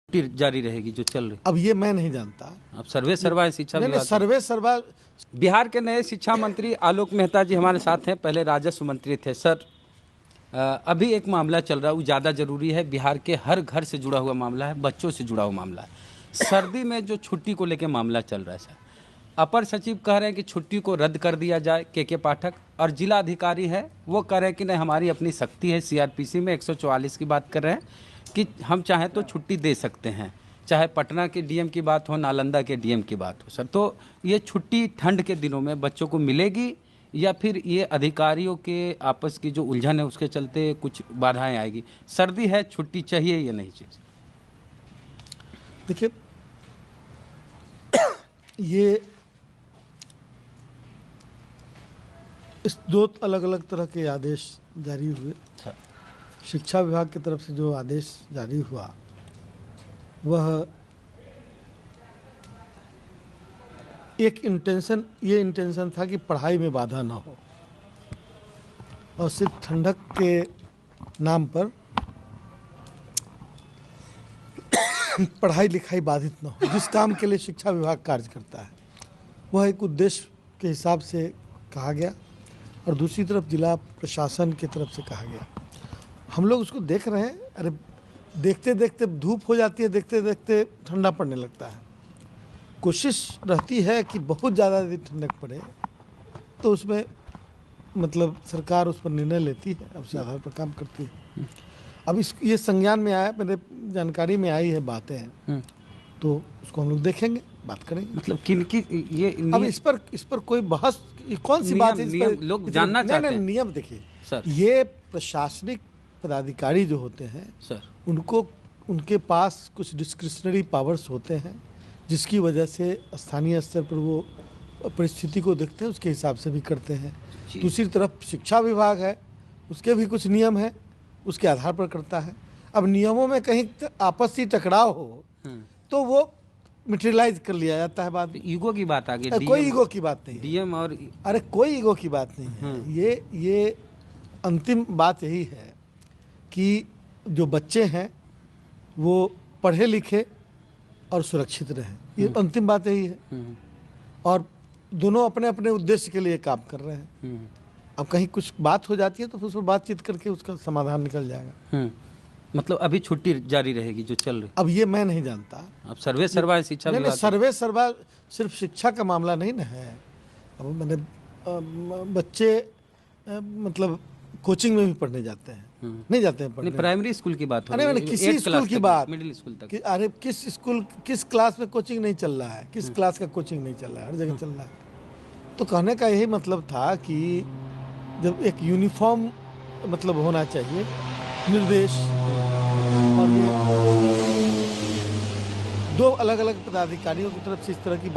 जारी रहेगी जो चल रही। अब ये मैं नहीं जानता। अब सर्वे सर्वा है शिक्षा नहीं, विभाग। सर्वे सर्वा। बिहार के नए शिक्षा मंत्री आलोक मेहता जी हमारे साथ हैं, पहले राजस्व मंत्री थे। सर, अभी एक मामला चल रहा है, वो ज़्यादा ज़रूरी है, बिहार के हर घर से जुड़ा हुआ मामला है, बच्चों से जुड़ा हुआ मामला है। सर्दी में जो छुट्टी को लेकर मामला चल रहा है सर, अपर सचिव कह रहे हैं कि छुट्टी को रद्द कर दिया जाए, के पाठक, और जिला अधिकारी है वो कह रहे हैं कि नहीं, हमारी अपनी शक्ति है, सीआरपीसी में 144 की बात कर रहे हैं कि हम चाहें तो छुट्टी दे सकते हैं, चाहे पटना के डीएम की बात हो, नालंदा के डीएम की बात हो। सर, तो ये छुट्टी ठंड के दिनों में बच्चों को मिलेगी या फिर ये अधिकारियों के आपस की जो उलझन है उसके चलते कुछ बाधाएं आएगी? सर्दी है, छुट्टी चाहिए या नहीं चाहिए? देखिए, ये इस दो अलग अलग तरह के आदेश जारी हुए। शिक्षा विभाग की तरफ से जो आदेश जारी हुआ वह एक ये इंटेंशन था कि पढ़ाई में बाधा ना हो और सिर्फ ठंडक के नाम पर पढ़ाई लिखाई बाधित ना हो। जिस काम के लिए शिक्षा विभाग कार्य करता है वह एक उद्देश्य के हिसाब से कहा गया और दूसरी तरफ जिला प्रशासन की तरफ से कहा गया। हम लोग उसको देख रहे हैं। अरे देखते देखते धूप हो जाती है, देखते देखते ठंडा पड़ने लगता है। कोशिश रहती है कि बहुत ज़्यादा यदि ठंडक पड़े तो उसमें मतलब सरकार उस पर निर्णय लेती है, उसके आधार पर काम करती है। अब ये संज्ञान में आया, मेरे जानकारी में आई है बातें, तो उसको हम लोग देखेंगे, बात करेंगे। मतलब किनकी ये अब इस पर कोई बहस, कौन सी बात है? नियम लोग जानना चाहते हैं। नियम देखिए सर, ये प्रशासनिक पदाधिकारी जो होते हैं सर, उनके पास कुछ डिस्क्रिशनरी पावर्स होते हैं जिसकी वजह से स्थानीय स्तर पर वो परिस्थिति को देखते हैं, उसके हिसाब से भी करते हैं। दूसरी तरफ शिक्षा विभाग है, उसके भी कुछ नियम हैं, उसके आधार पर करता है। अब नियमों में कहीं आपसी टकराव हो तो वो मटेरियलाइज कर लिया जाता है बाद में। ईगो की बात आ गई। कोई ईगो की बात नहीं है। डीएम और अरे कोई ईगो की बात नहीं है। ये अंतिम बात यही है कि जो बच्चे हैं वो पढ़े लिखे और सुरक्षित रहें, ये अंतिम बात यही है। और दोनों अपने अपने उद्देश्य के लिए काम कर रहे हैं। अब कहीं कुछ बात हो जाती है तो फिर उस पर बातचीत करके उसका समाधान निकल जाएगा। मतलब अभी छुट्टी जारी रहेगी जो चल रही। अब ये मैं नहीं जानता। अब सर्वे सर्वा है शिक्षा विभाग। सर्वे सर्वा सिर्फ शिक्षा का मामला नहीं ना है। अब मैंने बच्चे मतलब कोचिंग में भी पढ़ने जाते हैं, नहीं जाते हैं पढ़ने? प्राइमरी स्कूल की बात हो रही है। अरे मैंने किसी स्कूल की बात, मिडिल स्कूल तक। अरे किस क्लास में कोचिंग नहीं चल रहा है? किस क्लास का कोचिंग नहीं चल रहा है? हर जगह चल रहा है। तो कहने का यही मतलब था कि जब एक यूनिफॉर्म मतलब होना चाहिए निर्देश, और दो अलग अलग पदाधिकारियों की तरफ से इस तरह की बात